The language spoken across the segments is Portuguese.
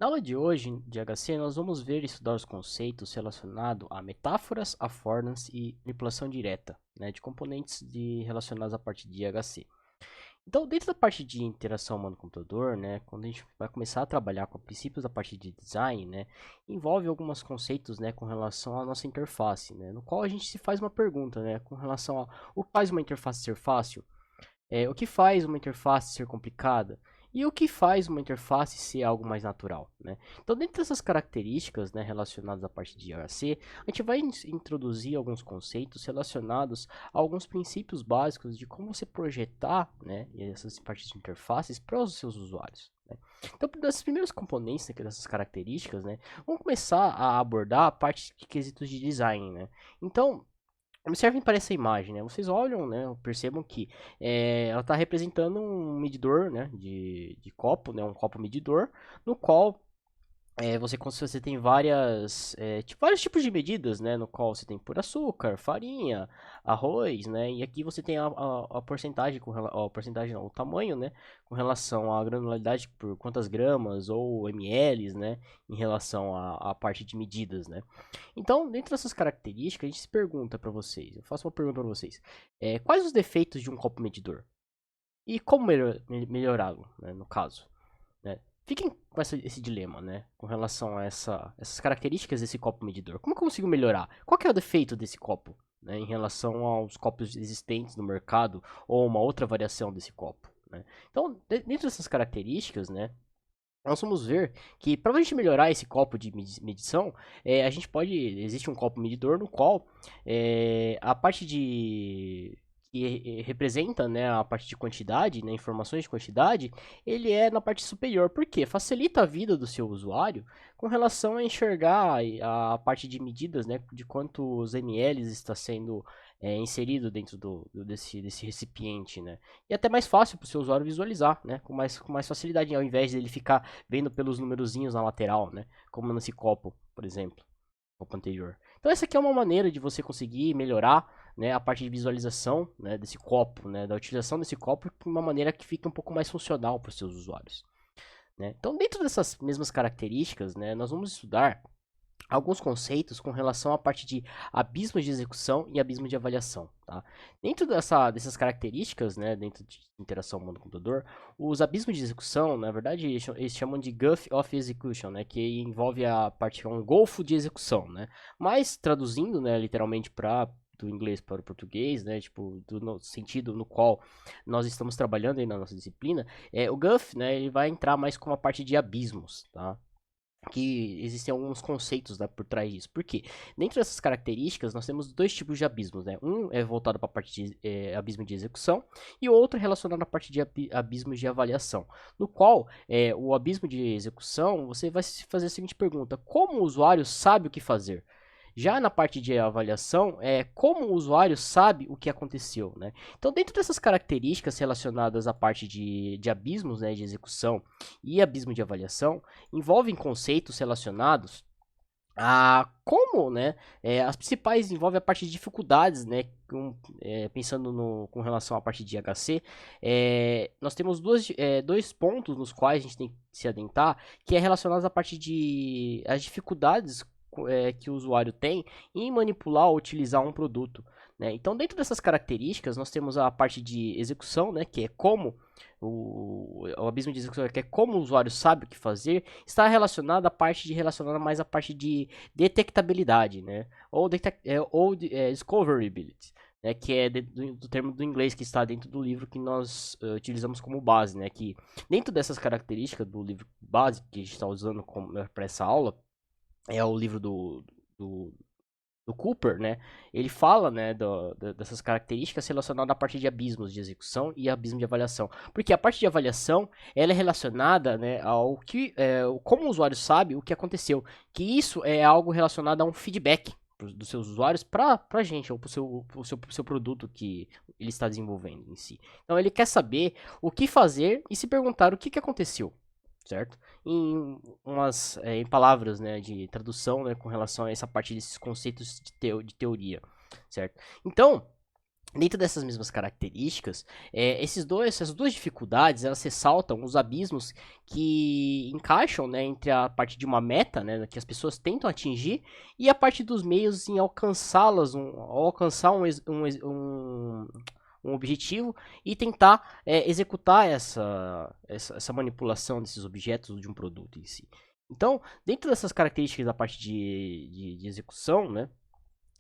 Na aula de hoje de HC, nós vamos ver e estudar os conceitos relacionados a metáforas, affordances e manipulação direta, né, de componentes relacionados à parte de HC. Então, dentro da parte de interação humano-computador, né, quando a gente vai começar a trabalhar com princípios da parte de design, né, envolve alguns conceitos, né, com relação à nossa interface, né, no qual a gente se faz uma pergunta, né, com relação a o que faz uma interface ser fácil, o que faz uma interface ser complicada e o que faz uma interface ser algo mais natural, né? Então, dentro dessas características, né, relacionadas à parte de IRC, a gente vai introduzir alguns conceitos relacionados a alguns princípios básicos de como você projetar, né, essas partes de interfaces para os seus usuários, né? Então, das primeiros componentes, né, dessas características, né, vamos começar a abordar a parte de quesitos de design, né? Então, observem para essa imagem, né? Vocês olham, né? Percebam que ela está representando um medidor, né? De copo, né? Um copo medidor, no qual você tem vários tipos de medidas, né? No qual você tem por açúcar, farinha, arroz, né? E aqui você tem a porcentagem, a porcentagem não, o tamanho, né? Com relação à granularidade por quantas gramas ou ml, né? Em relação à parte de medidas, né? Então, dentro dessas características, a gente se pergunta para vocês, eu faço uma pergunta para vocês. Quais os defeitos de um copo medidor? E como melhorá-lo, né, no caso? Né? Fiquem com esse dilema, né? Com relação a essas características desse copo medidor. Como que eu consigo melhorar? Qual que é o defeito desse copo, né, em relação aos copos existentes no mercado ou uma outra variação desse copo, né? Então, dentro dessas características, né, nós vamos ver que para a gente melhorar esse copo de medição, a gente pode. Existe um copo medidor no qual a parte de. Que representa, né, a parte de quantidade, né, informações de quantidade, ele é na parte superior. Por quê? Facilita a vida do seu usuário com relação a enxergar a parte de medidas, né, de quantos ml está sendo inserido dentro desse recipiente, né? E até mais fácil para o seu usuário visualizar, né? Com mais facilidade, ao invés dele ficar vendo pelos numerozinhos na lateral, né? Como nesse copo, por exemplo, copo anterior. Então essa aqui é uma maneira de você conseguir melhorar, né, a parte de visualização, né, desse copo, né, da utilização desse copo de uma maneira que fique um pouco mais funcional para os seus usuários, né? Então dentro dessas mesmas características, né, nós vamos estudar alguns conceitos com relação à parte de abismos de execução e abismo de avaliação, tá? Dentro dessas características, né, dentro de interação humano-computador, os abismos de execução, na verdade, eles chamam de Gulf of Execution, né, que envolve a parte, um golfo de execução, né? Mas, traduzindo, né, literalmente para do inglês para o português, né, tipo, no sentido no qual nós estamos trabalhando aí na nossa disciplina, o Gulf, né, ele vai entrar mais com a parte de abismos, tá? Que existem alguns conceitos, né, por trás disso. Por quê? Dentro dessas características, nós temos dois tipos de abismos, né? Um é voltado para a parte de abismo de execução e o outro é relacionado à parte de abismo de avaliação. No qual, o abismo de execução, você vai se fazer a seguinte pergunta: como o usuário sabe o que fazer? Já na parte de avaliação, como o usuário sabe o que aconteceu, né? Então, dentro dessas características relacionadas à parte de abismos, né, de execução e abismo de avaliação, envolvem conceitos relacionados a como, né, as principais envolvem a parte de dificuldades, né, pensando com relação à parte de HC, nós temos dois pontos nos quais a gente tem que se atentar, que é relacionados à parte de as dificuldades que o usuário tem em manipular ou utilizar um produto, né? Então, dentro dessas características, nós temos a parte de execução, né, que é como o abismo de execução, que é como o usuário sabe o que fazer, está relacionado à parte de relacionada mais à parte de detectabilidade, né? Ou discoverability, né? Que é do termo do inglês que está dentro do livro que nós utilizamos como base, né? Que dentro dessas características do livro base que a gente está usando para essa aula, é o livro do, do Cooper, né? Ele fala, né, dessas características relacionadas à parte de abismos de execução e abismo de avaliação. Porque a parte de avaliação, ela é relacionada, né, ao que, como o usuário sabe o que aconteceu. Que isso é algo relacionado a um feedback dos seus usuários para a gente, ou para o seu produto que ele está desenvolvendo em si. Então ele quer saber o que fazer e se perguntar o que aconteceu, certo? Em palavras, né, de tradução, né, com relação a essa parte desses conceitos de teoria, certo? Então, Dentro dessas mesmas características, essas duas dificuldades, elas ressaltam os abismos que encaixam, né, entre a parte de uma meta, né, que as pessoas tentam atingir, e a parte dos meios em alcançá-las, alcançar um objetivo e tentar executar essa manipulação desses objetos de um produto em si. Então, dentro dessas características da parte de execução, né,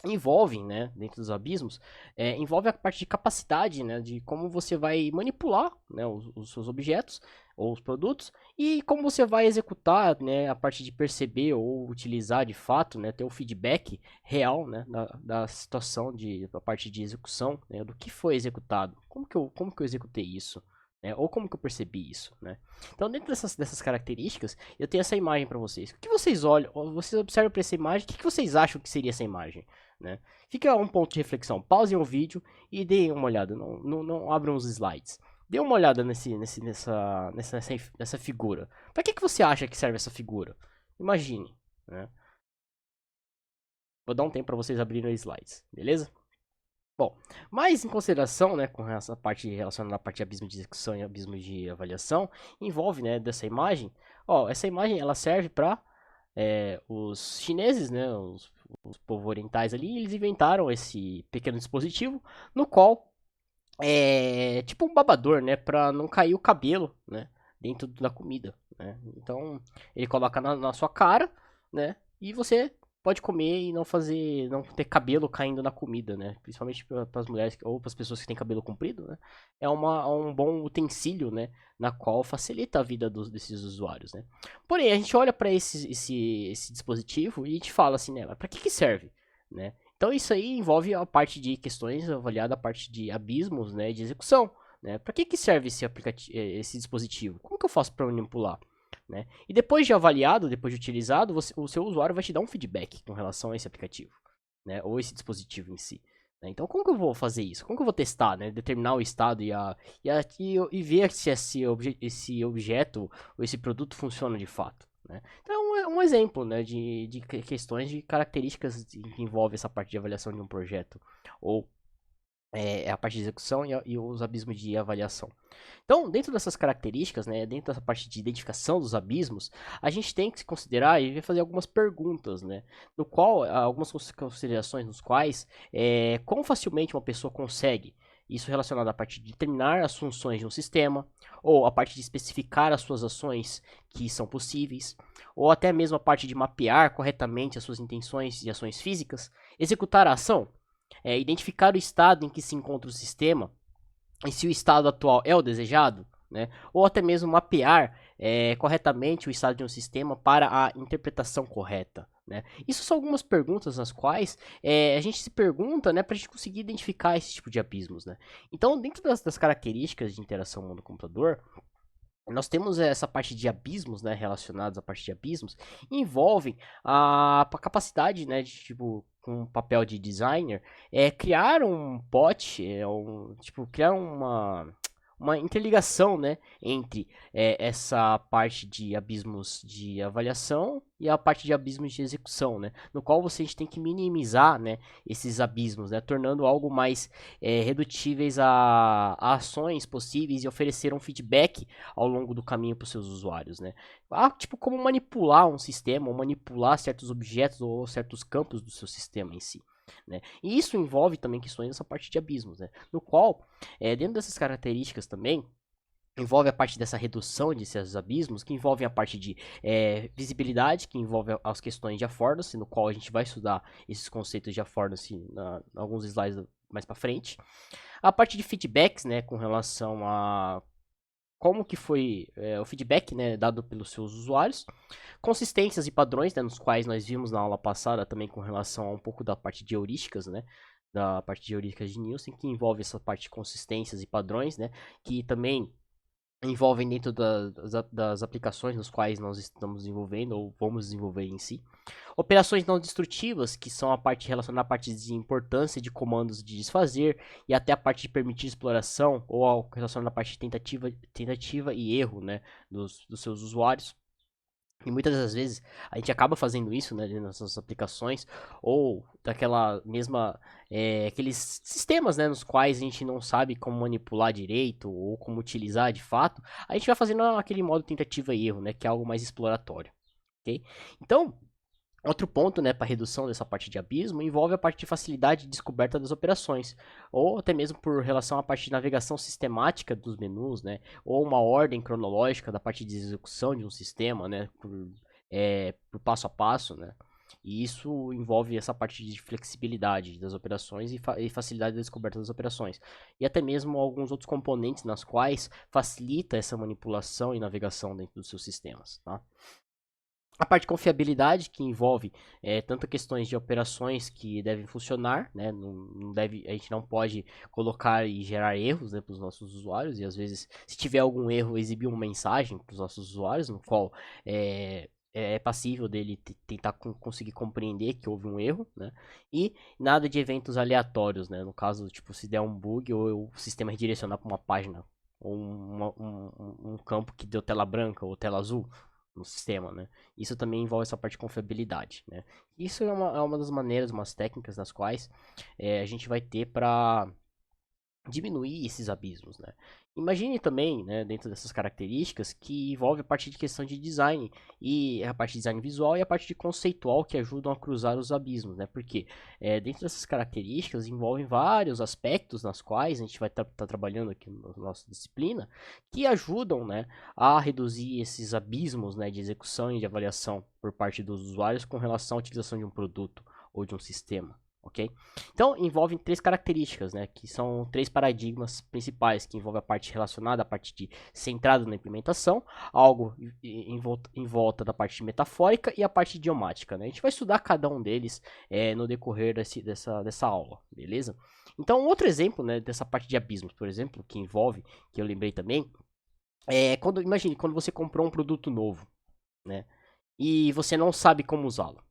envolvem, né, dentro dos abismos, envolve a parte de capacidade, né, de como você vai manipular, né, os seus objetos ou os produtos e como você vai executar, né, a parte de perceber ou utilizar de fato, né, ter o feedback real, né, da situação da parte de execução, né, do que foi executado, como que eu executei isso, né, ou como que eu percebi isso, né. Então, dentro dessas características, eu tenho essa imagem para vocês. O que vocês olham, vocês observam para essa imagem, o que vocês acham que seria essa imagem? Né? Fica um ponto de reflexão. Pausem o vídeo e deem uma olhada. Não abram os slides. Dê uma olhada nessa figura. Para que você acha que serve essa figura? Imagine. Né? Vou dar um tempo para vocês abrirem os slides, beleza? Bom, mas em consideração, né, com essa parte relacionada à parte de abismo de execução e abismo de avaliação, envolve, né, dessa imagem. Ó, essa imagem ela serve para os chineses, né, os povos orientais ali, eles inventaram esse pequeno dispositivo no qual é tipo um babador, né, para não cair o cabelo, né, dentro da comida, né. Então ele coloca na sua cara, né, e você pode comer e não ter cabelo caindo na comida, né, principalmente para as mulheres ou para as pessoas que têm cabelo comprido, né. Um bom utensílio, né, na qual facilita a vida desses usuários, né. Porém, a gente olha para esse dispositivo e a gente fala assim, né, para que serve, né? Então isso aí envolve a parte de questões avaliada a parte de abismos, né, de execução, né? Para que serve esse dispositivo? Como que eu faço para manipular, né? E depois de avaliado, depois de utilizado, o seu usuário vai te dar um feedback com relação a esse aplicativo, né, ou esse dispositivo em si. Né? Então como que eu vou fazer isso? Como que eu vou testar, né, determinar o estado e ver se esse objeto ou esse produto funciona de fato? Né? Então é um exemplo, né, de questões de características que envolve essa parte de avaliação de um projeto ou a parte de execução e os abismos de avaliação. Então, dentro dessas características, né, dentro dessa parte de identificação dos abismos, a gente tem que se considerar e fazer algumas perguntas, né, no qual algumas considerações nos quais quão facilmente uma pessoa consegue isso relacionado à parte de determinar as funções de um sistema, ou a parte de especificar as suas ações que são possíveis, ou até mesmo a parte de mapear corretamente as suas intenções e ações físicas, executar a ação, identificar o estado em que se encontra o sistema e se o estado atual é o desejado, né? Ou até mesmo mapear corretamente o estado de um sistema para a interpretação correta. Né? Isso são algumas perguntas nas quais a gente se pergunta, né, para a gente conseguir identificar esse tipo de abismos. Né? Então, dentro das características de interação mundo-computador, nós temos essa parte de abismos, né, relacionados à parte de abismos, envolvem a capacidade, né, de, tipo, com um papel de designer, criar um bot, tipo, criar uma interligação, né, entre essa parte de abismos de avaliação e a parte de abismos de execução, né, no qual você tem que minimizar, né, esses abismos, né, tornando algo mais redutíveis a ações possíveis e oferecer um feedback ao longo do caminho para os seus usuários, né. Tipo, como manipular um sistema, ou manipular certos objetos ou certos campos do seu sistema em si. Né? E isso envolve também questões dessa parte de abismos, né? No qual, dentro dessas características também, envolve a parte dessa redução desses abismos, que envolve a parte de visibilidade, que envolve as questões de affordance, no qual a gente vai estudar esses conceitos de affordance em alguns slides mais para frente. A parte de feedbacks, né, com relação a como que foi o feedback, né, dado pelos seus usuários, consistências e padrões, né, nos quais nós vimos na aula passada também com relação a um pouco da parte de heurísticas, né, da parte de heurísticas de Nielsen, que envolve essa parte de consistências e padrões, né, que também envolvem dentro das aplicações nos quais nós estamos desenvolvendo ou vamos desenvolver em si. Operações não destrutivas, que são a parte relacionada à parte de importância de comandos de desfazer e até a parte de permitir exploração ou relacionada à parte de tentativa e erro, né, dos seus usuários. E muitas das vezes a gente acaba fazendo isso, né, nas nossas aplicações, ou daquela mesma, aqueles sistemas, né, nos quais a gente não sabe como manipular direito ou como utilizar de fato, a gente vai fazendo aquele modo tentativa e erro, né, que é algo mais exploratório, ok? Então, outro ponto, né, para redução dessa parte de abismo envolve a parte de facilidade de descoberta das operações, ou até mesmo por relação à parte de navegação sistemática dos menus, né, ou uma ordem cronológica da parte de execução de um sistema, né, por passo a passo, né. E isso envolve essa parte de flexibilidade das operações e facilidade da descoberta das operações. E até mesmo alguns outros componentes nas quais facilita essa manipulação e navegação dentro dos seus sistemas, tá? A parte de confiabilidade, que envolve tanto questões de operações que devem funcionar, né? Não deve, a gente não pode colocar e gerar erros, né, para os nossos usuários, e às vezes, se tiver algum erro, exibir uma mensagem para os nossos usuários, no qual é passível dele tentar conseguir compreender que houve um erro, né? E nada de eventos aleatórios, né? No caso, tipo, se der um bug ou o sistema redirecionar para uma página ou um campo que deu tela branca ou tela azul no sistema, né? Isso também envolve essa parte de confiabilidade, né? Isso é uma das maneiras, umas técnicas nas quais a gente vai ter para diminuir esses abismos, né? Imagine também, né, dentro dessas características, que envolve a parte de questão de design, e a parte de design visual e a parte de conceitual que ajudam a cruzar os abismos, né? Porque dentro dessas características envolvem vários aspectos nas quais a gente vai estar trabalhando aqui na nossa disciplina, que ajudam, né, a reduzir esses abismos, né, de execução e de avaliação por parte dos usuários com relação à utilização de um produto ou de um sistema. Ok? Então, envolvem três características, né? Que são três paradigmas principais, que envolvem a parte relacionada à parte de centrado na implementação, algo em volta da parte metafórica e a parte idiomática, né? A gente vai estudar cada um deles no decorrer dessa aula, beleza? Então, um outro exemplo, né, dessa parte de abismos, por exemplo, que envolve, que eu lembrei também, imagine, quando você comprou um produto novo, né? E você não sabe como usá-lo,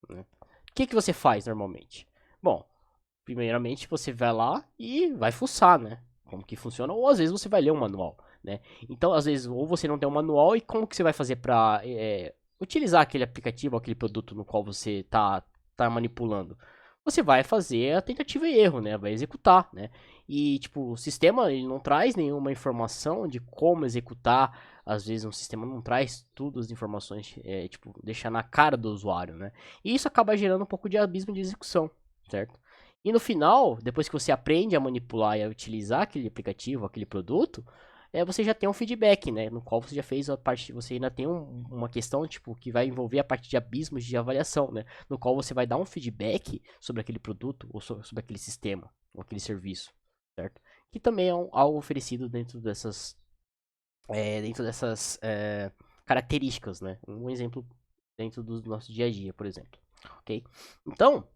né? O que você faz normalmente? Bom, primeiramente você vai lá e vai fuçar, né? Como que funciona, ou às vezes você vai ler um manual, né? Então, às vezes, ou você não tem um manual e como que você vai fazer para utilizar aquele aplicativo, aquele produto no qual você tá manipulando? Você vai fazer a tentativa e erro, né? Vai executar, né? E, tipo, o sistema ele não traz nenhuma informação de como executar. Às vezes um sistema não traz tudo as informações, tipo, deixa na cara do usuário, né? E isso acaba gerando um pouco de abismo de execução, certo? E no final, depois que você aprende a manipular e a utilizar aquele aplicativo, aquele produto, você já tem um feedback, né? No qual você já fez a parte, você ainda tem uma questão, tipo, que vai envolver a parte de abismos de avaliação, né? No qual você vai dar um feedback sobre aquele produto ou sobre aquele sistema ou aquele serviço, certo? Que também é algo oferecido dentro dessas características, né? Um exemplo dentro do nosso dia a dia, por exemplo, ok? Então,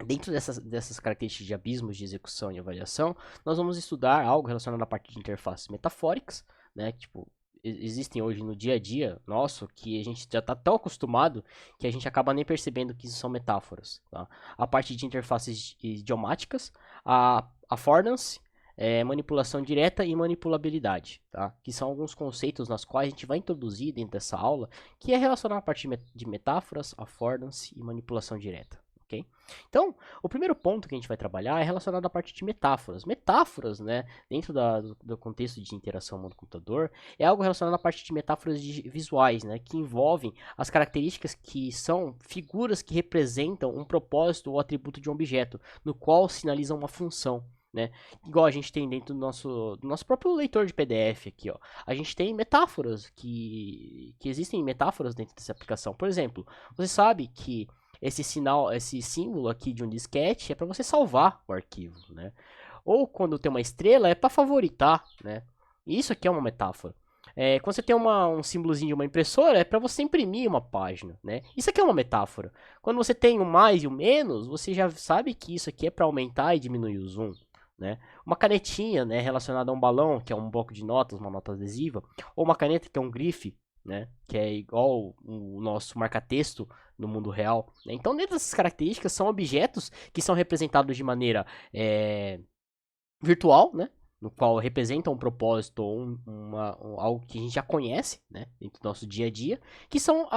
dentro dessas características de abismos de execução e avaliação, nós vamos estudar algo relacionado à parte de interfaces metafóricas, né? Tipo, existem hoje no dia a dia nosso que a gente já está tão acostumado que a gente acaba nem percebendo que isso são metáforas, tá? A parte de interfaces idiomáticas, a affordance, manipulação direta e manipulabilidade, tá? Que são alguns conceitos nas quais a gente vai introduzir dentro dessa aula, que é relacionar a parte de metáforas, affordance e manipulação direta. Okay? Então, o primeiro ponto que a gente vai trabalhar é relacionado à parte de metáforas. Metáforas, né, dentro do contexto de interação humano-computador, é algo relacionado à parte de metáforas visuais, né, que envolvem as características que são figuras que representam um propósito ou atributo de um objeto, no qual sinalizam uma função. Né? Igual a gente tem dentro do nosso próprio leitor de PDF aqui, ó. A gente tem metáforas que existem metáforas dentro dessa aplicação. Por exemplo, você sabe que esse símbolo aqui de um disquete é para você salvar o arquivo, né? Ou quando tem uma estrela é para favoritar, né? Isso aqui é uma metáfora. Quando você tem um símbolozinho de uma impressora é para você imprimir uma página, né? Isso aqui é uma metáfora. Quando você tem o mais e o menos, você já sabe que isso aqui é para aumentar e diminuir o zoom. Né? Uma canetinha, né, relacionada a um balão, que é um bloco de notas, uma nota adesiva, ou uma caneta que é um grife, né, que é igual o nosso marca-texto no mundo real. Né? Então, dentro dessas características, são objetos que são representados de maneira virtual, né? no qual representa um propósito ou algo que a gente já conhece, né, dentro do nosso dia a dia, que são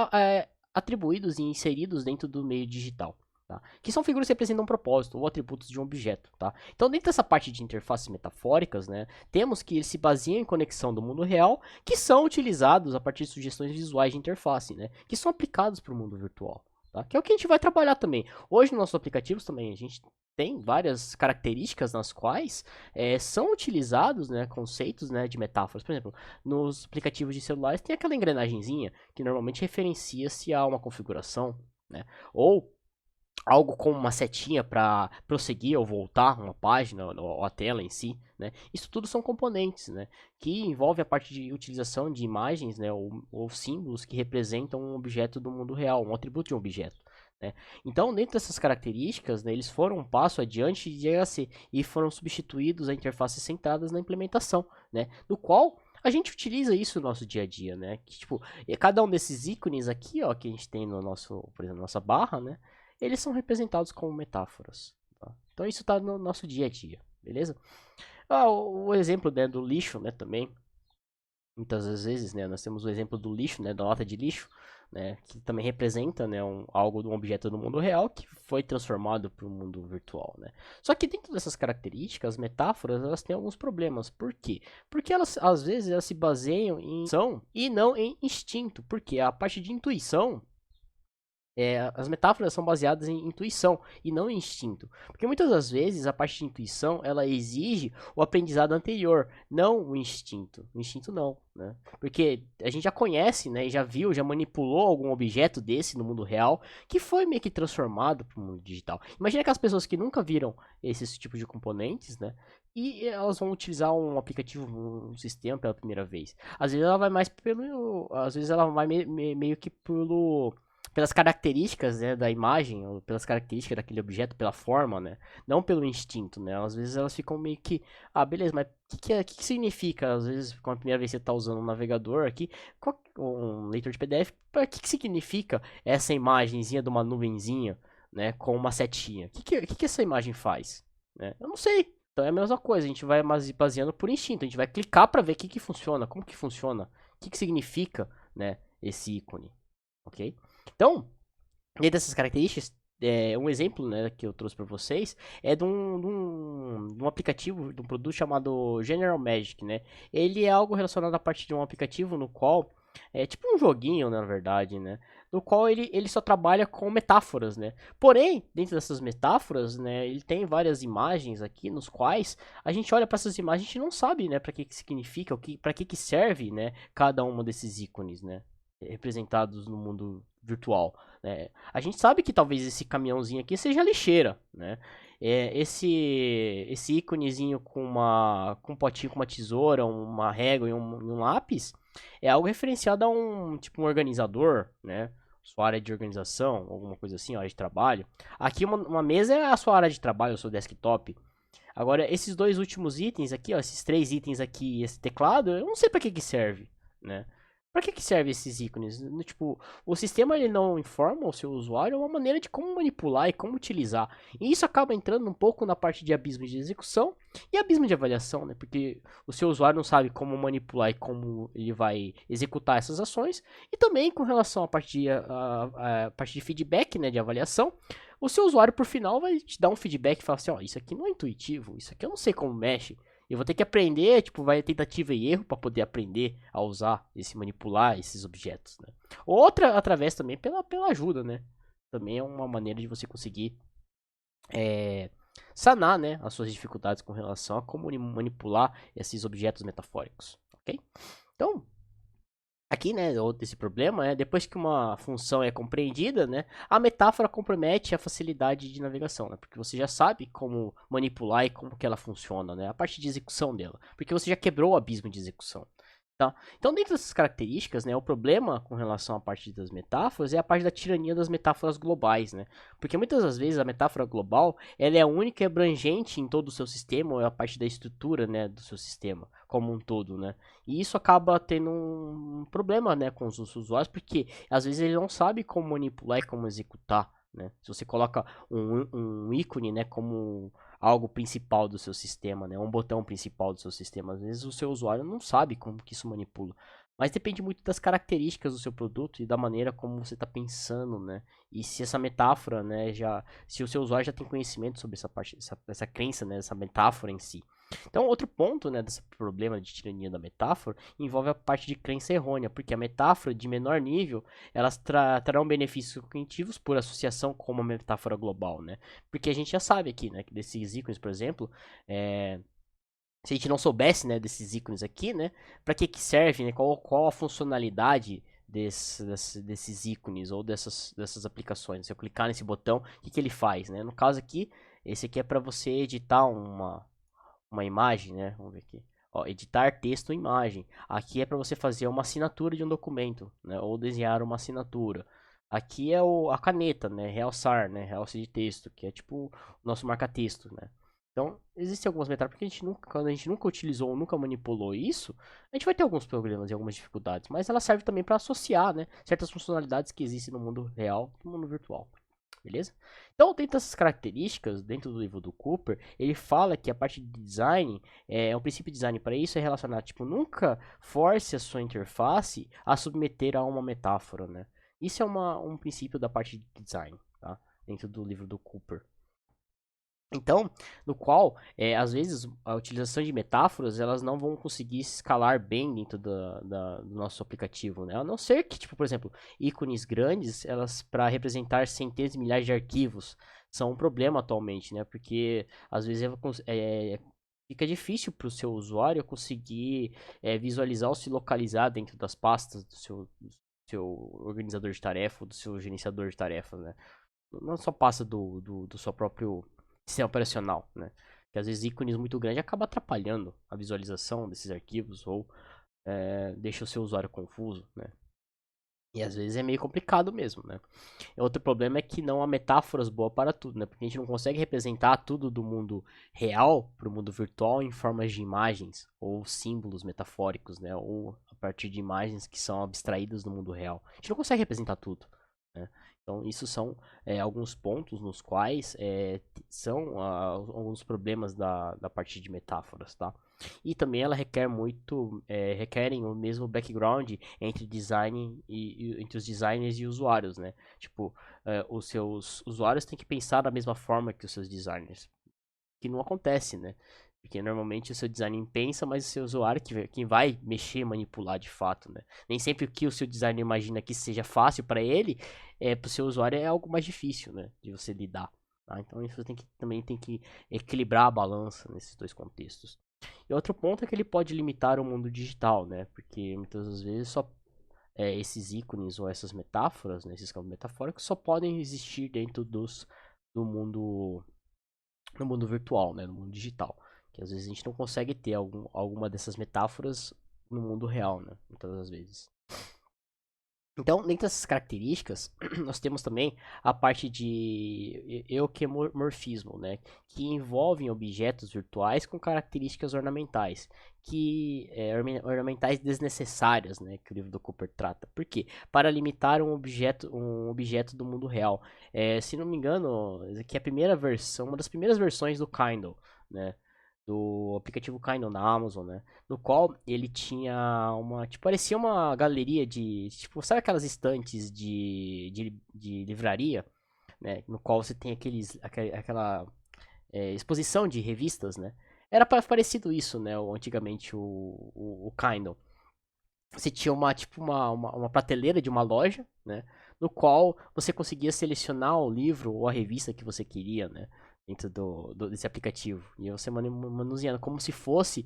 atribuídos e inseridos dentro do meio digital. Tá? Que são figuras que representam um propósito ou atributos de um objeto. Tá? Então, dentro dessa parte de interfaces metafóricas, né, temos que eles se baseiam em conexão do mundo real, que são utilizados a partir de sugestões visuais de interface, né, que são aplicados para o mundo virtual. Tá? Que é o que a gente vai trabalhar também. Hoje, nos nossos aplicativos também, a gente tem várias características nas quais são utilizados, né, conceitos, né, de metáforas. Por exemplo, nos aplicativos de celulares tem aquela engrenagenzinha que normalmente referencia-se a uma configuração, né, ou algo como uma setinha para prosseguir ou voltar uma página ou a tela em si, né? Isso tudo são componentes, né? Que envolve a parte de utilização de imagens, né? Ou símbolos que representam um objeto do mundo real, um atributo de um objeto. Né? Então, dentro dessas características, né, eles foram um passo adiante de DHC e foram substituídos a interfaces centradas na implementação, né? No qual a gente utiliza isso no nosso dia a dia, né? Que, tipo, cada um desses ícones aqui, ó, que a gente tem no nosso, por exemplo, nossa barra, né? Eles são representados como metáforas. Tá? Então isso está no nosso dia a dia, beleza? O exemplo, né, do lixo, né, também. Muitas das vezes, né, nós temos o exemplo do lixo, né, da lata de lixo, né, que também representa, né, algo de um objeto do mundo real que foi transformado para o mundo virtual, né. Só que dentro dessas características, as metáforas, elas têm alguns problemas. Por quê? Porque elas, às vezes, elas se baseiam em intuição e não em instinto. Porque a parte de intuição as metáforas são baseadas em intuição e não em instinto. Porque muitas das vezes a parte de intuição ela exige o aprendizado anterior, não o instinto. O instinto não, né? Porque a gente já conhece, né? Já viu, já manipulou algum objeto desse no mundo real que foi meio que transformado para o mundo digital. Imagina aquelas pessoas que nunca viram esse tipo de componentes, né? E elas vão utilizar um aplicativo, um sistema pela primeira vez. Às vezes ela vai mais pelo, às vezes ela vai meio que pelas características, né, da imagem, ou pelas características daquele objeto, pela forma, né, não pelo instinto, né, às vezes elas ficam meio que, beleza, mas que significa, às vezes, quando a primeira vez você está usando um navegador aqui, um leitor de PDF, o que significa essa imagenzinha de uma nuvenzinha, né, com uma setinha? O que essa imagem faz? Né? Eu não sei. Então é a mesma coisa, a gente vai baseando por instinto, a gente vai clicar para ver o que funciona, como que funciona, o que significa, né, esse ícone, ok? Então, dentro dessas características, um exemplo, né, que eu trouxe para vocês é de um aplicativo, de um produto chamado General Magic, né? Ele é algo relacionado à parte de um aplicativo no qual é tipo um joguinho, na verdade, né? No qual ele só trabalha com metáforas, né? Porém, dentro dessas metáforas, né, ele tem várias imagens aqui nos quais a gente olha para essas imagens e a gente não sabe, né, para que significa, para que serve, né, cada um desses ícones, né? Representados no mundo virtual, né? A gente sabe que talvez esse caminhãozinho aqui seja lixeira, né? Esse íconezinho com um potinho com uma tesoura, uma régua e um lápis é algo referenciado a um tipo um organizador, né? Sua área de organização, alguma coisa assim, área de trabalho. Aqui uma mesa é a sua área de trabalho, o seu desktop. Agora, esses dois últimos itens aqui, ó, esses três itens aqui e esse teclado, eu não sei para que serve, né? Para que serve esses ícones? Tipo, o sistema ele não informa o seu usuário uma maneira de como manipular e como utilizar. E isso acaba entrando um pouco na parte de abismo de execução e abismo de avaliação, né? Porque o seu usuário não sabe como manipular e como ele vai executar essas ações. E também com relação à parte a parte de feedback, né, de avaliação, o seu usuário por final vai te dar um feedback e falar assim, ó, isso aqui não é intuitivo, isso aqui eu não sei como mexe. Eu vou ter que aprender, tipo, vai tentativa e erro para poder aprender a usar manipular esses objetos, né? Outra através também pela ajuda, né? Também é uma maneira de você conseguir sanar, né, as suas dificuldades com relação a como manipular esses objetos metafóricos, ok? Então, aqui, né, esse problema é depois que uma função é compreendida, né, a metáfora compromete a facilidade de navegação, né, porque você já sabe como manipular e como que ela funciona, né, a parte de execução dela, porque você já quebrou o abismo de execução. Tá? Então, dentro dessas características, né, o problema com relação à parte das metáforas é a parte da tirania das metáforas globais, né? Porque muitas das vezes a metáfora global ela é única e abrangente em todo o seu sistema, ou é a parte da estrutura, né, do seu sistema como um todo, né? E isso acaba tendo um problema, né, com os usuários, porque às vezes ele não sabe como manipular e como executar, né? Se você coloca um ícone, né, como algo principal do seu sistema, né? Um botão principal do seu sistema. Às vezes o seu usuário não sabe como que isso manipula. Mas depende muito das características do seu produto e da maneira como você está pensando, né? E se essa metáfora, né, se o seu usuário já tem conhecimento sobre essa parte, essa crença, né, essa metáfora em si. Então, outro ponto, né, desse problema de tirania da metáfora envolve a parte de crença errônea, porque a metáfora de menor nível, elas trarão benefícios cognitivos por associação com uma metáfora global, né? Porque a gente já sabe aqui, né, que desses ícones, por exemplo, se a gente não soubesse, né, desses ícones aqui, né, para que serve, né, qual a funcionalidade desses ícones ou dessas aplicações. Se eu clicar nesse botão, o que ele faz, né? No caso aqui, esse aqui é para você editar uma imagem, né? Vamos ver aqui. Ó, editar texto ou imagem. Aqui é para você fazer uma assinatura de um documento, né? Ou desenhar uma assinatura. Aqui é a caneta, né? Realçar, né? Realce de texto, que é tipo o nosso marca-texto, né? Então, existem algumas metáforas que quando a gente nunca utilizou ou nunca manipulou isso, a gente vai ter alguns problemas e algumas dificuldades, mas ela serve também para associar, né, certas funcionalidades que existem no mundo real e no mundo virtual. Beleza? Então, dentro dessas características, dentro do livro do Cooper, ele fala que a parte de design, um princípio de design para isso é relacionado, tipo, nunca force a sua interface a submeter a uma metáfora, né? Isso é um princípio da parte de design, tá? Dentro do livro do Cooper. Então, no qual, às vezes, a utilização de metáforas, elas não vão conseguir escalar bem dentro do nosso aplicativo, né? A não ser que, tipo, por exemplo, ícones grandes, elas, para representar centenas de milhares de arquivos, são um problema atualmente, né? Porque, às vezes, fica difícil para o seu usuário conseguir visualizar ou se localizar dentro das pastas do seu organizador de tarefa, do seu gerenciador de tarefas, né? Não só passa do seu próprio sistema operacional, né? Que às vezes ícones muito grandes acabam atrapalhando a visualização desses arquivos ou deixa o seu usuário confuso, né? E às vezes é meio complicado mesmo, né? Outro problema é que não há metáforas boas para tudo, né? Porque a gente não consegue representar tudo do mundo real para o mundo virtual em formas de imagens ou símbolos metafóricos, né? Ou a partir de imagens que são abstraídas do mundo real. A gente não consegue representar tudo, né? Então, isso são alguns pontos nos quais são alguns problemas da parte de metáforas, tá? E também ela requerem o mesmo background entre design entre os designers e usuários, né? Tipo, os seus usuários têm que pensar da mesma forma que os seus designers, que não acontece, né? Porque normalmente o seu designer pensa, mas o seu usuário quem vai mexer, manipular de fato, né? Nem sempre o que o seu designer imagina que seja fácil para ele, para o seu usuário é algo mais difícil, né? De você lidar. Tá? Então isso também tem que equilibrar a balança nesses dois contextos. E outro ponto é que ele pode limitar o mundo digital, né? Porque muitas das vezes só esses ícones ou essas metáforas, né, esses campos metafóricos, só podem existir dentro do mundo, no mundo virtual, né, no mundo digital. Que às vezes a gente não consegue ter alguma dessas metáforas no mundo real, né, muitas das vezes. Então, dentre essas características, nós temos também a parte de euquemorfismo, né, que envolvem objetos virtuais com características ornamentais, ornamentais desnecessárias, né, que o livro do Cooper trata. Por quê? Para limitar um objeto do mundo real. Se não me engano, essa aqui é a primeira versão, uma das primeiras versões do Kindle, né, do aplicativo Kindle na Amazon, né? No qual ele tinha tipo, parecia uma galeria tipo, sabe aquelas estantes de livraria, né? No qual você tem aquela exposição de revistas, né? Era parecido isso, né? Antigamente o Kindle. Você tinha uma prateleira de uma loja, né? No qual você conseguia selecionar o livro ou a revista que você queria, né? Dentro desse aplicativo. E você manuseando como se fosse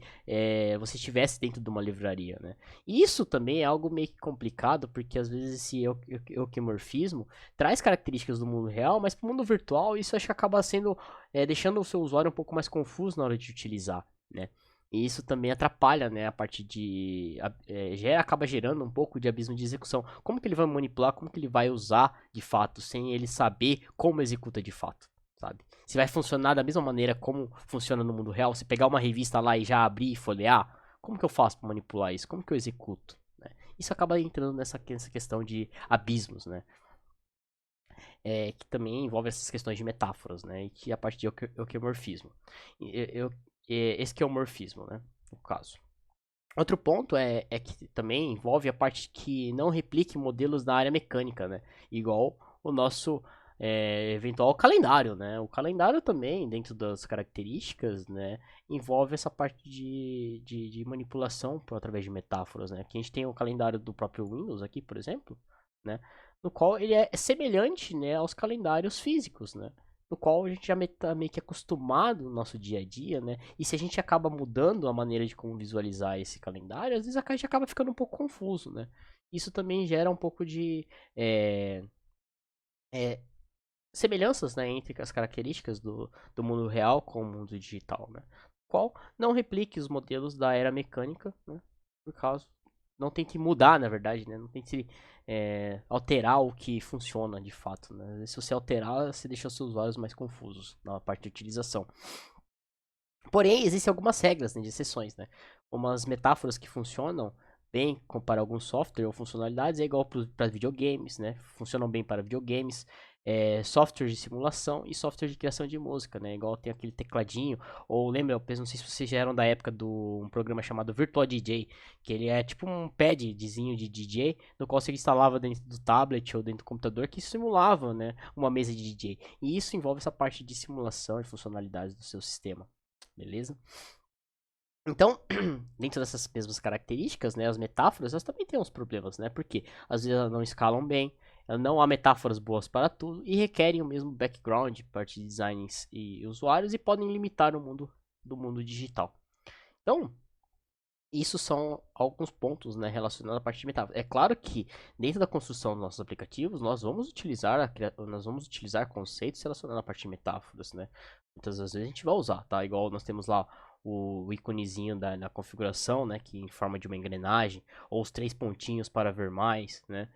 você estivesse dentro de uma livraria, né? E isso também é algo meio que complicado, porque às vezes esse euquemorfismo traz características do mundo real, mas para o mundo virtual isso acho que acaba sendo deixando o seu usuário um pouco mais confuso na hora de utilizar, né? E isso também atrapalha, né, a parte já acaba gerando um pouco de abismo de execução. Como que ele vai manipular, como que ele vai usar de fato, sem ele saber como executa de fato, sabe? Se vai funcionar da mesma maneira como funciona no mundo real, se pegar uma revista lá e já abrir e folhear, como que eu faço para manipular isso? Como que eu executo? Né? Isso acaba entrando nessa questão de abismos, né? que também envolve essas questões de metáforas, né? E que a parte de equimorfismo. Esquiomorfismo, né? No caso. Outro ponto é que também envolve a parte que não replique modelos da área mecânica, né? Igual o nosso eventual calendário, né? O calendário também, dentro das características, né? Envolve essa parte de manipulação através de metáforas, né? Aqui a gente tem o calendário do próprio Windows aqui, por exemplo, né? No qual ele é semelhante, né, aos calendários físicos, né? No qual a gente já está meio que acostumado no nosso dia a dia, né? E se a gente acaba mudando a maneira de como visualizar esse calendário, às vezes a gente acaba ficando um pouco confuso, né? Isso também gera um pouco de é, semelhanças, né, entre as características do mundo real com o mundo digital, né? Qual não replique os modelos da era mecânica, né? Por causa não tem que mudar, na verdade, né? Não tem que alterar o que funciona de fato, né? Se você alterar, você deixa os seus usuários mais confusos na parte de utilização. Porém, existem algumas regras, né, de exceções, né? Umas metáforas que funcionam bem para algum software ou funcionalidades é igual para videogames, né? Funcionam bem para videogames, software de simulação e software de criação de música, né? Igual tem aquele tecladinho, ou lembra, eu não sei se vocês já eram da época do um programa chamado Virtual DJ, que ele é tipo um padzinho de DJ, no qual você instalava dentro do tablet ou dentro do computador que simulava, né, uma mesa de DJ. E isso envolve essa parte de simulação e funcionalidades do seu sistema. Beleza? Então, dentro dessas mesmas características, né, as metáforas, elas também têm uns problemas, né? Porque às vezes elas não escalam bem, não há metáforas boas para tudo e requerem o mesmo background, parte de designers e usuários e podem limitar o mundo do mundo digital. Então, isso são alguns pontos, né, relacionados à parte de metáfora. É claro que dentro da construção dos nossos aplicativos, nós vamos utilizar conceitos relacionados à parte de metáforas, né? Muitas das vezes a gente vai usar, tá? Igual nós temos lá o íconezinho na configuração, né, que em forma de uma engrenagem, ou os três pontinhos para ver mais, né,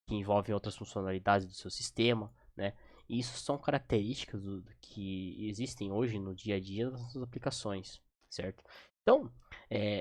que envolvem outras funcionalidades do seu sistema, né? E isso são características que existem hoje no dia a dia das nossas aplicações, certo? Então,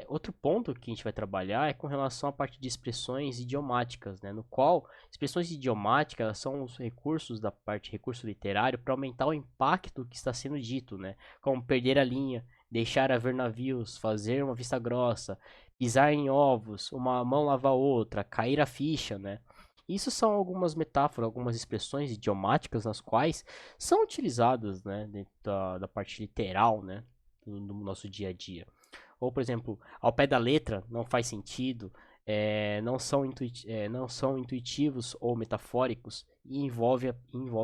outro ponto que a gente vai trabalhar é com relação à parte de expressões idiomáticas, né? No qual expressões idiomáticas são os recursos da parte recurso literário para aumentar o impacto que está sendo dito, né? Como perder a linha, deixar haver navios, fazer uma vista grossa, pisar em ovos, uma mão lavar outra, cair a ficha, né? Isso são algumas metáforas, algumas expressões idiomáticas nas quais são utilizadas, né, dentro da parte literal, né, do nosso dia a dia. Ou, por exemplo, ao pé da letra não faz sentido, não são intuitivos ou metafóricos e envolve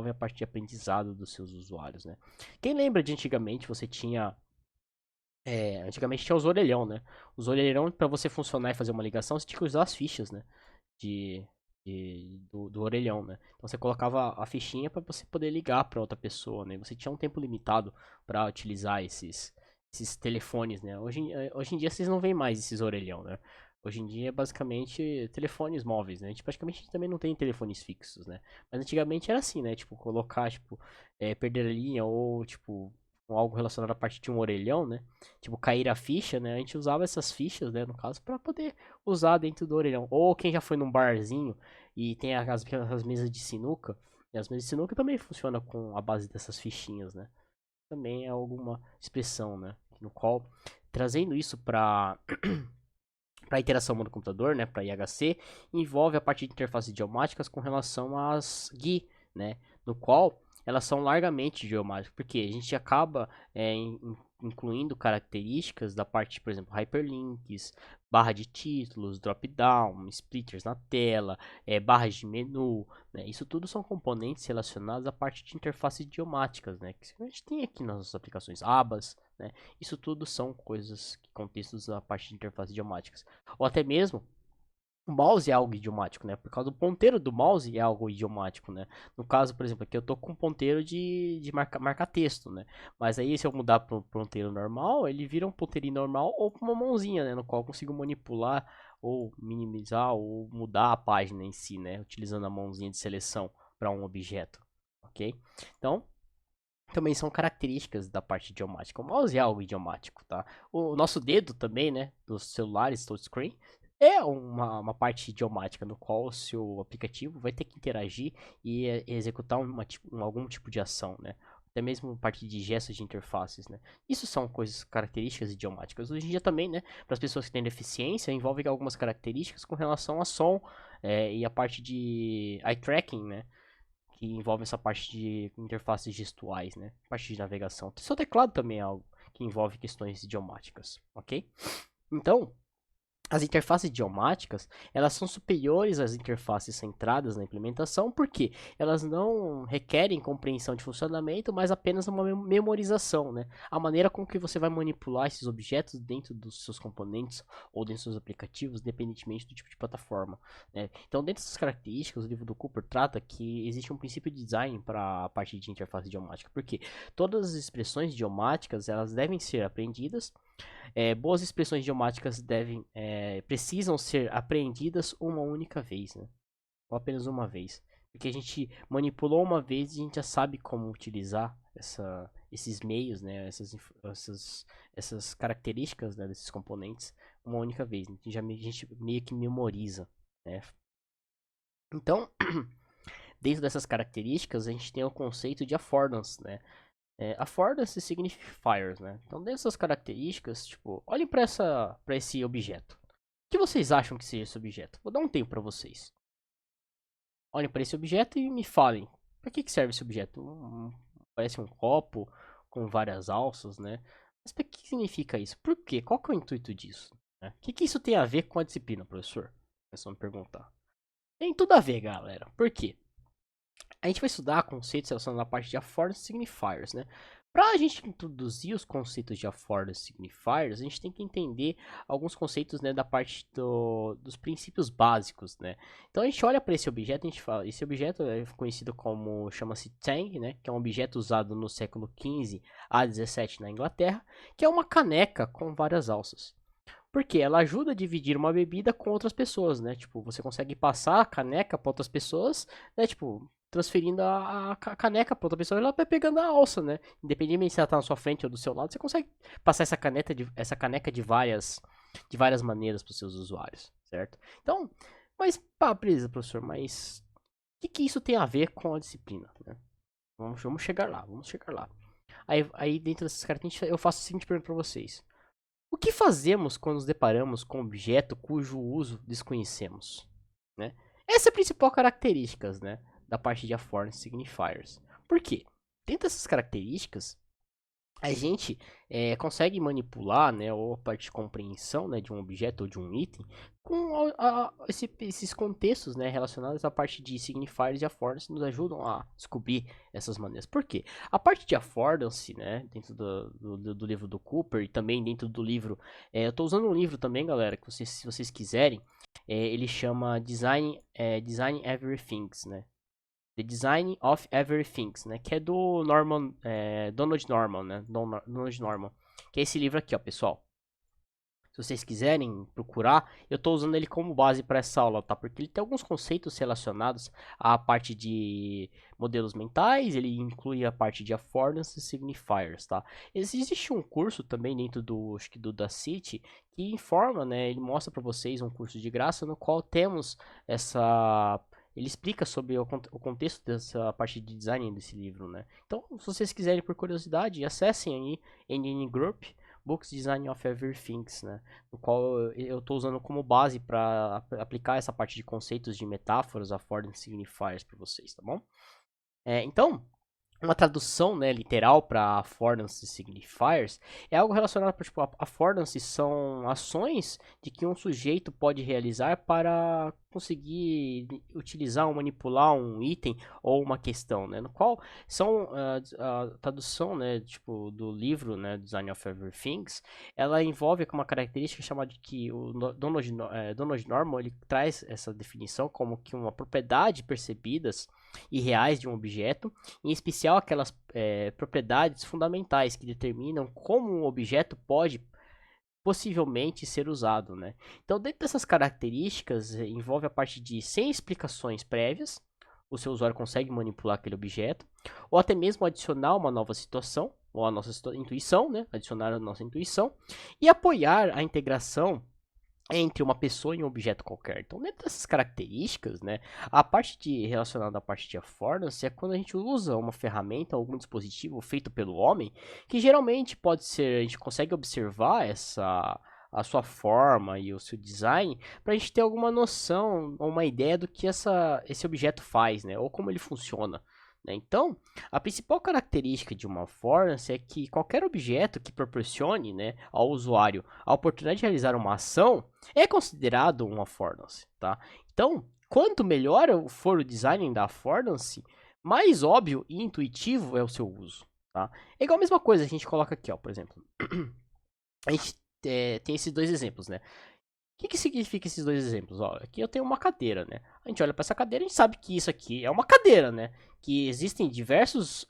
a parte de aprendizado dos seus usuários, né? Quem lembra de antigamente você tinha antigamente tinha os orelhão, né? Os orelhão, para você funcionar e fazer uma ligação, você tinha que usar as fichas, né? De, do orelhão, né? Então você colocava a fichinha para você poder ligar para outra pessoa, né? Você tinha um tempo limitado para utilizar esses telefones, né? Hoje em dia vocês não veem mais esses orelhão, né? Hoje em dia é basicamente telefones móveis, né? A gente praticamente também não tem telefones fixos, né? Mas antigamente era assim, né? Tipo, colocar, tipo, perder a linha ou, tipo, algo relacionado à parte de um orelhão, né? Tipo, cair a ficha, né? A gente usava essas fichas, né? No caso, para poder usar dentro do orelhão. Ou quem já foi num barzinho e tem as mesas de sinuca. E as mesas de sinuca também funcionam com a base dessas fichinhas, né? Também é alguma expressão, né? No qual, trazendo isso para a interação humano-computador, né? Para IHC, envolve a parte de interfaces idiomáticas com relação às GUI, né? No qual elas são largamente idiomáticas, porque a gente acaba incluindo características da parte, por exemplo, hyperlinks, barra de títulos, drop-down, splitters na tela, barras de menu, né? Isso tudo são componentes relacionados à parte de interfaces idiomáticas, né? Que a gente tem aqui nas nossas aplicações, abas, né? Isso tudo são coisas, contextos da parte de interfaces idiomáticas. Ou até mesmo o mouse é algo idiomático, né? Por causa do ponteiro do mouse é algo idiomático, né? No caso, por exemplo, aqui eu tô com um ponteiro de marcar texto, né? Mas aí se eu mudar para um ponteiro normal, ele vira um ponteirinho normal ou uma mãozinha, né? No qual eu consigo manipular ou minimizar ou mudar a página em si, né? Utilizando a mãozinha de seleção para um objeto, ok? Então, também são características da parte idiomática. O mouse é algo idiomático, tá? O nosso dedo também, né? Dos celulares touchscreen é uma parte idiomática no qual o seu aplicativo vai ter que interagir e executar algum tipo de ação, né? Até mesmo parte de gestos de interfaces, né? Isso são coisas, características idiomáticas. Hoje em dia também, né? Para as pessoas que têm deficiência, envolve algumas características com relação a som e a parte de eye tracking, né? Que envolve essa parte de interfaces gestuais, né? Parte de navegação. Seu teclado também é algo que envolve questões idiomáticas, ok? Então, as interfaces idiomáticas, elas são superiores às interfaces centradas na implementação, porque elas não requerem compreensão de funcionamento, mas apenas uma memorização, né? A maneira com que você vai manipular esses objetos dentro dos seus componentes ou dentro dos seus aplicativos, independentemente do tipo de plataforma, né? Então, dentro dessas características, o livro do Cooper trata que existe um princípio de design para a parte de interface idiomática, porque todas as expressões idiomáticas, elas devem ser aprendidas. Boas expressões idiomáticas precisam ser aprendidas uma única vez, né? Ou apenas uma vez. Porque a gente manipulou uma vez e a gente já sabe como utilizar esses meios, né? Essas características, né, desses componentes uma única vez. Né? A gente meio que memoriza, né? Então, dentro dessas características, a gente tem o conceito de affordance, né? Affordance signifiers, né? Então, dessas características, tipo, olhem para esse objeto. O que vocês acham que seja esse objeto? Vou dar um tempo para vocês. Olhem para esse objeto e me falem. Para que serve esse objeto? Parece um copo com várias alças, né? Mas para que significa isso? Por quê? Qual que é o intuito disso? Né? O que isso tem a ver com a disciplina, professor? É só me perguntar. Tem tudo a ver, galera. Por quê? A gente vai estudar conceitos relacionados à parte de affordance signifiers, né? Para a gente introduzir os conceitos de affordance signifiers, a gente tem que entender alguns conceitos, né, da parte dos princípios básicos, né? Então a gente olha para esse objeto, a gente fala, esse objeto é conhecido como, chama-se Tang, né, que é um objeto usado no século XV a XVII na Inglaterra, que é uma caneca com várias alças. Porque ela ajuda a dividir uma bebida com outras pessoas, né? Tipo, você consegue passar a caneca para outras pessoas, né? Tipo, transferindo a caneca para outra pessoa e ela vai pegando a alça, né? Independentemente se ela tá na sua frente ou do seu lado, você consegue passar essa caneca de várias maneiras para os seus usuários, certo? Então, mas, pá, beleza, professor, mas o que isso tem a ver com a disciplina, né? Vamos chegar lá, vamos chegar lá. Aí dentro dessas características, eu faço a seguinte pergunta para vocês. O que fazemos quando nos deparamos com um objeto cujo uso desconhecemos? Né? Essa é a principal característica, né, da parte de affordance signifiers. Por quê? Dentro dessas características, a gente consegue manipular, né, ou a parte de compreensão, né, de um objeto ou de um item com esses contextos, né, relacionados à parte de signifiers e affordance nos ajudam a descobrir essas maneiras. Por quê? A parte de affordance, né, dentro do livro do Cooper e também dentro do livro, eu estou usando um livro também, galera, que se vocês quiserem, ele chama Design Everything, né? The Design of Everything, né? Que é do Donald Norman, né? Donald Norman. Que é esse livro aqui, ó, pessoal. Se vocês quiserem procurar, eu estou usando ele como base para essa aula, tá? Porque ele tem alguns conceitos relacionados à parte de modelos mentais, ele inclui a parte de affordance e signifiers, tá? Existe um curso também dentro acho que do Dacity, que informa, né? Ele mostra para vocês um curso de graça no qual temos ele explica sobre o contexto dessa parte de design desse livro, né? Então, se vocês quiserem por curiosidade, acessem aí NN Group, Books Design of Everything, né? No qual eu estou usando como base para aplicar essa parte de conceitos de metáforas, affordance signifiers para vocês, tá bom? Então, uma tradução, né, literal para affordance signifiers é algo relacionado para, tipo, affordance são ações de que um sujeito pode realizar para conseguir utilizar ou manipular um item ou uma questão, né, no qual são a tradução, né, tipo, do livro, né, Design of Everything, ela envolve uma característica chamada de que o Donald Norman ele traz essa definição como que uma propriedade percebidas e reais de um objeto, em especial aquelas propriedades fundamentais que determinam como um objeto pode possivelmente ser usado, né? Então, dentro dessas características, envolve a parte de sem explicações prévias, o seu usuário consegue manipular aquele objeto, ou até mesmo adicionar uma nova situação, ou a nossa intuição, né? Adicionar a nossa intuição, e apoiar a integração entre uma pessoa e um objeto qualquer. Então, dentro dessas características, né, a parte relacionada à parte de affordance é quando a gente usa uma ferramenta, algum dispositivo feito pelo homem, que geralmente pode ser, a gente consegue observar a sua forma e o seu design, para a gente ter alguma noção ou uma ideia do que esse objeto faz, né, ou como ele funciona. Né? Então, a principal característica de uma affordance é que qualquer objeto que proporcione, né, ao usuário a oportunidade de realizar uma ação é considerado uma affordance, tá? Então, quanto melhor for o design da affordance, mais óbvio e intuitivo é o seu uso, tá? É igual a mesma coisa, a gente coloca aqui, ó, por exemplo. A gente tem esses dois exemplos, né? O que significa esses dois exemplos? Ó, aqui eu tenho uma cadeira, né? A gente olha para essa cadeira e a gente sabe que isso aqui é uma cadeira, né? Que existem diversas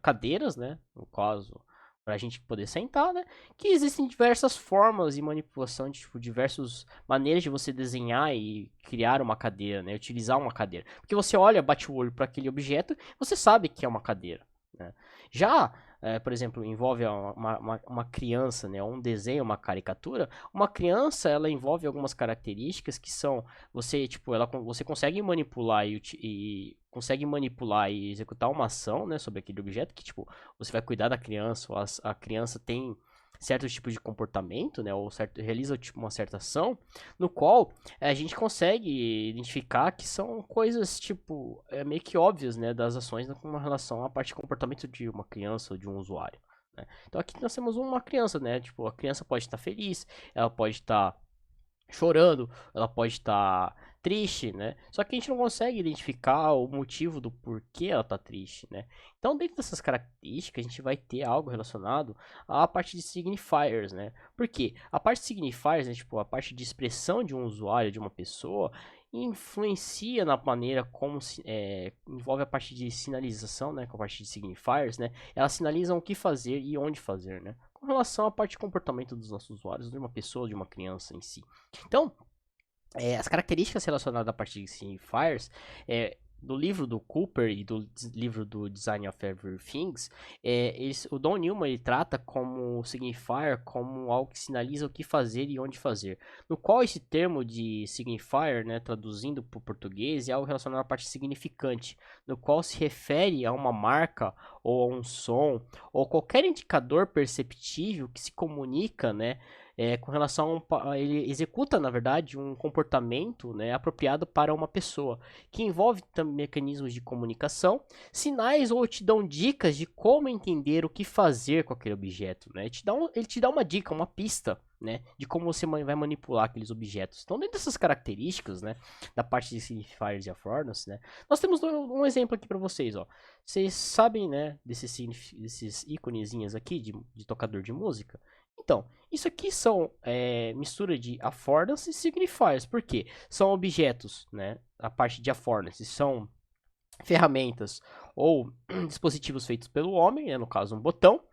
cadeiras, né? No caso, para a gente poder sentar, né? Que existem diversas formas e manipulação, de, tipo, diversas maneiras de você desenhar e criar uma cadeira, né? Utilizar uma cadeira. Porque você olha, bate o olho para aquele objeto, você sabe que é uma cadeira, né? Já, por exemplo, envolve uma criança, né? Um desenho, uma caricatura. Uma criança, ela envolve algumas características que são você, tipo, você consegue manipular e consegue manipular e executar uma ação, né, sobre aquele objeto que, tipo, você vai cuidar da criança, ou a criança tem certo tipo de comportamento, né, ou realiza tipo uma certa ação, no qual a gente consegue identificar que são coisas tipo meio que óbvias, né, das ações com relação à parte de comportamento de uma criança ou de um usuário. Né? Então aqui nós temos uma criança, né, tipo a criança pode estar feliz, ela pode estar chorando, ela pode estar triste, né? Só que a gente não consegue identificar o motivo do porquê ela tá triste, né? Então, dentro dessas características, a gente vai ter algo relacionado à parte de signifiers, né? Por quê? A parte de signifiers, né, tipo, a parte de expressão de um usuário, de uma pessoa, influencia na maneira como envolve a parte de sinalização, né? Com a parte de signifiers, né? Elas sinalizam o que fazer e onde fazer, né? Com relação à parte de comportamento dos nossos usuários, de uma pessoa, de uma criança em si. Então, as características relacionadas à parte de signifiers, do livro do Cooper e do livro do Design of Everything, o Don Newman ele trata como signifier como algo que sinaliza o que fazer e onde fazer. No qual esse termo de signifier, né, traduzindo para o português, é algo relacionado à parte significante, no qual se refere a uma marca ou a um som ou qualquer indicador perceptível que se comunica, né, com relação ele executa, na verdade, um comportamento, né, apropriado para uma pessoa, que envolve também mecanismos de comunicação, sinais ou te dão dicas de como entender o que fazer com aquele objeto, né? Ele te dá uma dica, uma pista, né, de como você vai manipular aqueles objetos. Então, dentro dessas características, né, da parte de signifiers e affordance, né, nós temos um exemplo aqui para vocês, ó. Vocês sabem, né, desses íconezinhos aqui de tocador de música? Então, isso aqui são mistura de affordance e signifiers. Por quê? São objetos, né? A parte de affordance são ferramentas ou dispositivos feitos pelo homem, né? No caso um botão,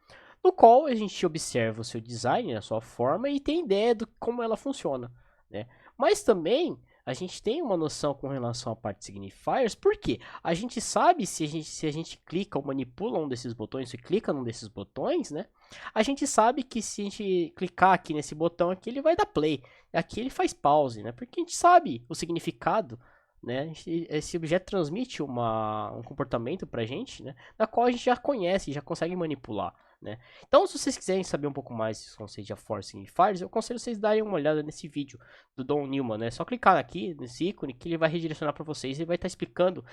no qual a gente observa o seu design, a sua forma e tem ideia de como ela funciona, né? Mas também a gente tem uma noção com relação à parte de signifiers, porque a gente sabe se a gente clica ou manipula um desses botões, se clica num desses botões, né? A gente sabe que se a gente clicar aqui nesse botão aqui, ele vai dar play. Aqui ele faz pause, né? Porque a gente sabe o significado, né? Esse objeto transmite um comportamento pra gente, né? Da qual a gente já conhece, já consegue manipular, né? Então, se vocês quiserem saber um pouco mais desse conceito de Force e Fires, eu aconselho vocês darem uma olhada nesse vídeo do Don Newman, né? É só clicar aqui nesse ícone que ele vai redirecionar para vocês e vai estar explicando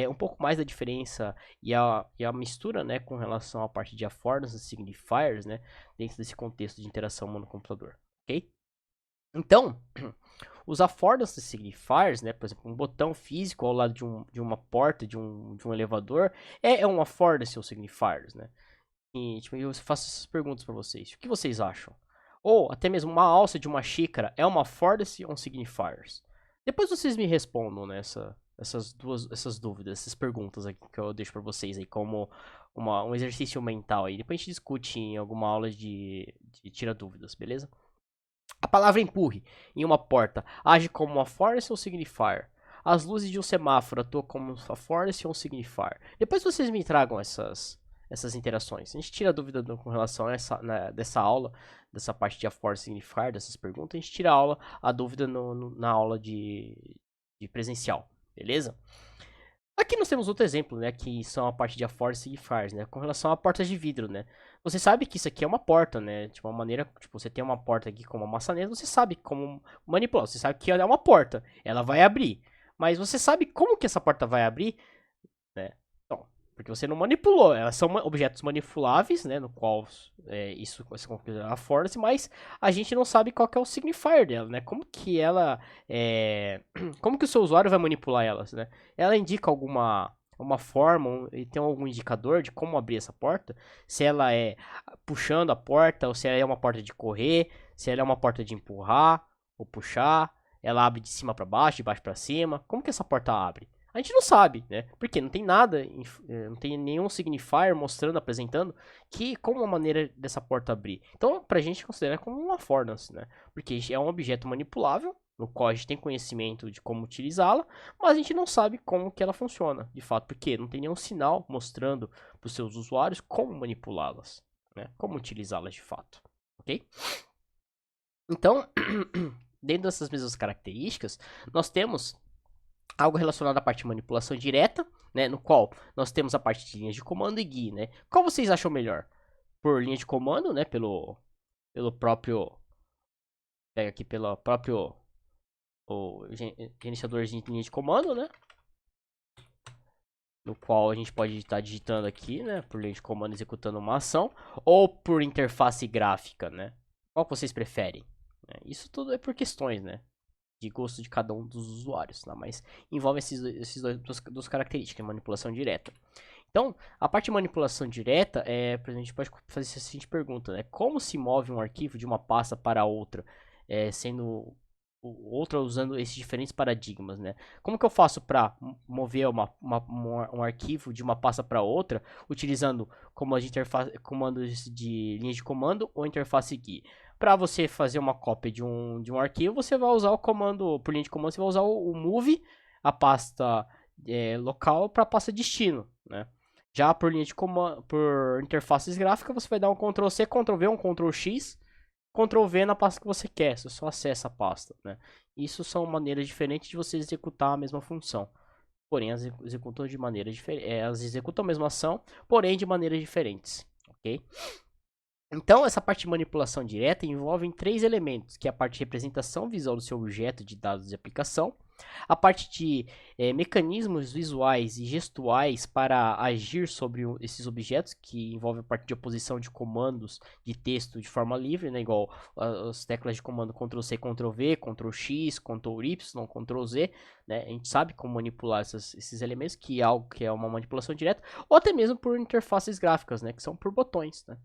um pouco mais da diferença e a mistura, né, com relação à parte de affordances e signifiers, né, dentro desse contexto de interação humano-computador, ok? Então, os affordances e signifiers, né, por exemplo, um botão físico ao lado de uma porta, de um elevador, é um affordance ou signifiers, né? E tipo, eu faço essas perguntas para vocês. O que vocês acham? Ou até mesmo uma alça de uma xícara é uma affordance ou um signifiers? Depois vocês me respondam essas dúvidas, essas perguntas aqui que eu deixo para vocês aí como um exercício mental aí. Depois a gente discute em alguma aula de tira dúvidas, beleza? A palavra empurre em uma porta age como uma affordance ou signifier? As luzes de um semáforo atuam como uma affordance ou um signifier? Depois vocês me tragam essas essas interações. A gente tira a dúvida com relação a dessa aula, dessa parte de afor significar, dessas perguntas, a gente tira a dúvida na aula de presencial, beleza? Aqui nós temos outro exemplo, né, que são a parte de afor signifiers, né, com relação a portas de vidro, né. Você sabe que isso aqui é uma porta, né, tipo, uma maneira, tipo, você tem uma porta aqui com uma maçaneta, você sabe como manipular, você sabe que ela é uma porta, ela vai abrir, mas você sabe como que essa porta vai abrir, né? Então, porque você não manipulou, elas são objetos manipuláveis, né, no qual isso vai ser considerado a force, mas a gente não sabe qual que é o signifier dela, né? Como que ela como que o seu usuário vai manipular elas, né? Ela indica uma forma e tem algum indicador de como abrir essa porta? Se ela é puxando a porta, ou se ela é uma porta de correr, se ela é uma porta de empurrar ou puxar, ela abre de cima para baixo, de baixo para cima. Como que essa porta abre? A gente não sabe, né? Porque não tem nada, não tem nenhum signifier mostrando, apresentando que como uma maneira dessa porta abrir. Então, pra gente considera como uma affordancy, né? Porque é um objeto manipulável, no qual a gente tem conhecimento de como utilizá-la, mas a gente não sabe como que ela funciona, de fato, porque não tem nenhum sinal mostrando para os seus usuários como manipulá-las, né? Como utilizá-las de fato, ok? Então, dentro dessas mesmas características, nós temos algo relacionado à parte de manipulação direta, né, no qual nós temos a parte de linhas de comando e GUI, né? Qual vocês acham melhor? Por linha de comando, né, pelo próprio pega aqui pelo próprio o gerenciador de linha de comando, né? No qual a gente pode estar digitando aqui, né, por linha de comando executando uma ação, ou por interface gráfica, né? Qual que vocês preferem? Isso tudo é por questões, né? De gosto de cada um dos usuários, tá? Mas envolve esses duas características, manipulação direta. Então, a parte de manipulação direta a gente pode fazer a seguinte pergunta, né? Como se move um arquivo de uma pasta para outra, sendo outra usando esses diferentes paradigmas, né? Como que eu faço para mover um arquivo de uma pasta para outra, utilizando comandos de linha de comando ou interface GUI? Para você fazer uma cópia de um arquivo, você vai usar o comando, por linha de comando, você vai usar o move, a pasta local, para a pasta destino, né? Já por linha de comando, por interfaces gráficas, você vai dar um Ctrl C, Ctrl V, um Ctrl X, Ctrl V na pasta que você quer, você só acessa a pasta, né? Isso são maneiras diferentes de você executar a mesma função. Porém, elas executam de maneiras diferentes. Elas executam a mesma ação, porém de maneiras diferentes, ok? Então, essa parte de manipulação direta envolve três elementos, que é a parte de representação visual do seu objeto de dados de aplicação, a parte de mecanismos visuais e gestuais para agir sobre esses objetos, que envolve a parte de oposição de comandos de texto de forma livre, né, igual as teclas de comando Ctrl+C, Ctrl+V, Ctrl+X, Ctrl+Y, Ctrl+Z, né, a gente sabe como manipular esses elementos, que é algo que é uma manipulação direta, ou até mesmo por interfaces gráficas, né, que são por botões, né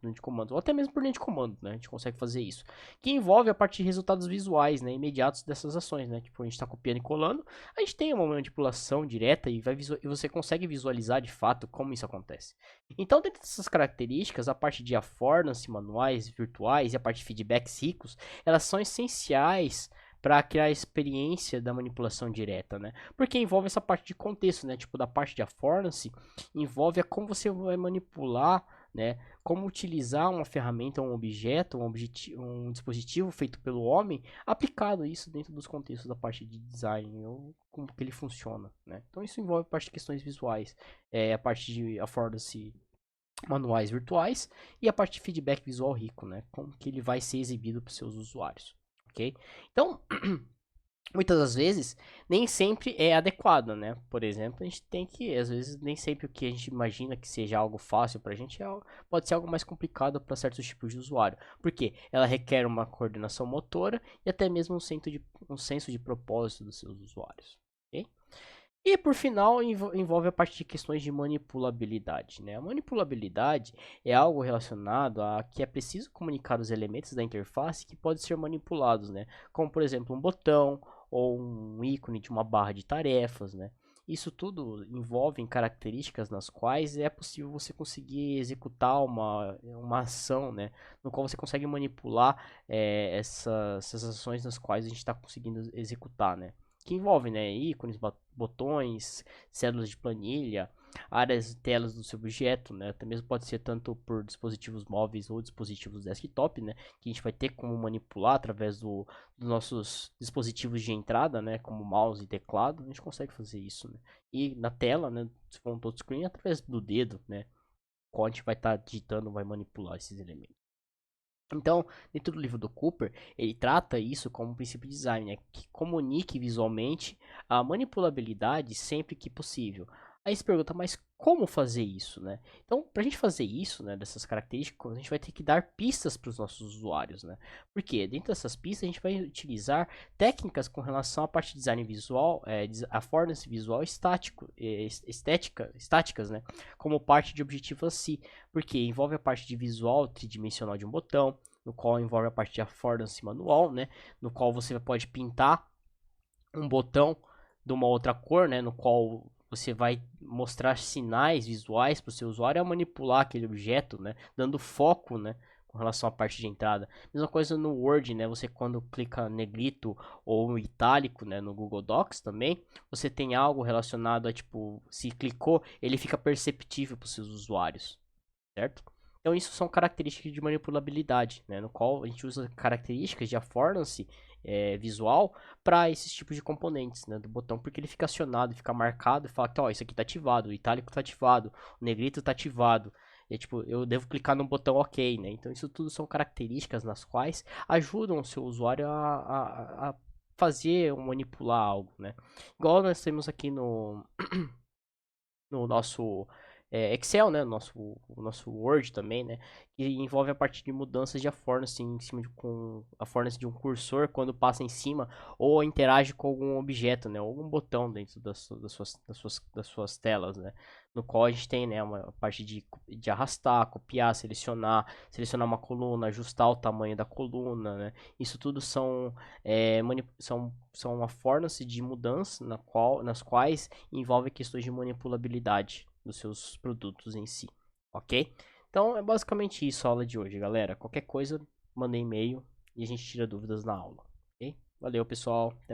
linha de comando, ou até mesmo por linha de comando, né? A gente consegue fazer isso. Que envolve a parte de resultados visuais, né? Imediatos dessas ações, né? Tipo, a gente está copiando e colando, a gente tem uma manipulação direta e você consegue visualizar de fato como isso acontece. Então, dentro dessas características, a parte de affordance, manuais virtuais e a parte de feedbacks ricos, elas são essenciais para criar a experiência da manipulação direta, né? Porque envolve essa parte de contexto, né? Tipo, da parte de affordance, envolve a como você vai manipular, né? Como utilizar uma ferramenta, um objeto, um dispositivo feito pelo homem, aplicado isso dentro dos contextos da parte de design, ou como que ele funciona, né? Então isso envolve a parte de questões visuais, a parte de affordance manuais virtuais e a parte de feedback visual rico, né? Como que ele vai ser exibido para os seus usuários, ok? Então, muitas das vezes, nem sempre é adequado, né? Por exemplo, a gente tem que, às vezes, nem sempre o que a gente imagina que seja algo fácil pra gente pode ser algo mais complicado para certos tipos de usuário. Porque ela requer uma coordenação motora e até mesmo um senso de propósito dos seus usuários, ok? E por final, envolve a parte de questões de manipulabilidade, né? A manipulabilidade é algo relacionado a que é preciso comunicar os elementos da interface que podem ser manipulados, né? Como por exemplo um botão ou um ícone de uma barra de tarefas, né? Isso tudo envolve características nas quais é possível você conseguir executar uma ação, né? No qual você consegue manipular essas ações nas quais a gente está conseguindo executar, né? Que envolve, né, ícones, botões, células de planilha, áreas e telas do seu objeto, né? Até mesmo pode ser tanto por dispositivos móveis ou dispositivos desktop, né? Que a gente vai ter como manipular através dos nossos dispositivos de entrada, né? Como mouse e teclado, a gente consegue fazer isso, né? E na tela, né? Se for um touchscreen, através do dedo, né? Qual a gente vai estar digitando, vai manipular esses elementos. Então, dentro do livro do Cooper, ele trata isso como um princípio de design, né, que comunique visualmente a manipulabilidade sempre que possível. Aí se pergunta, mas como fazer isso, né? Então, para a gente fazer isso, né, dessas características, a gente vai ter que dar pistas para os nossos usuários, né? Porque dentro dessas pistas a gente vai utilizar técnicas com relação à parte de design visual, a affordancy visual estático, estáticas, né? Como parte de objetivo C, porque envolve a parte de visual tridimensional de um botão, no qual envolve a parte de affordancy manual, né? No qual você pode pintar um botão de uma outra cor, né? No qual você vai mostrar sinais visuais para o seu usuário ao manipular aquele objeto, né? Dando foco, né? Com relação à parte de entrada. Mesma coisa no Word, né? Você quando clica negrito ou itálico, né? No Google Docs também, você tem algo relacionado a tipo, se clicou, ele fica perceptível para os seus usuários, certo? Então isso são características de manipulabilidade, né, no qual a gente usa características de affordancy visual para esses tipos de componentes, né, do botão, porque ele fica acionado, fica marcado e fala que, ó, isso aqui está ativado, o itálico está ativado, o negrito está ativado. E, tipo, eu devo clicar no botão OK, né? Então isso tudo são características nas quais ajudam o seu usuário a fazer ou manipular algo, né? Igual nós temos aqui no nosso Excel, né? O nosso Word também, né? Que envolve a parte de mudanças de affordancy em cima com a affordancy de um cursor quando passa em cima ou interage com algum objeto, né? Ou algum botão dentro das suas telas, né? No qual a gente tem, né? Uma parte de arrastar, copiar, selecionar uma coluna, ajustar o tamanho da coluna, né? Isso tudo são affordancy de mudança nas quais envolve questões de manipulabilidade dos seus produtos em si, ok? Então é basicamente isso a aula de hoje, galera. Qualquer coisa, manda e-mail e a gente tira dúvidas na aula, ok? Valeu, pessoal. Até mais.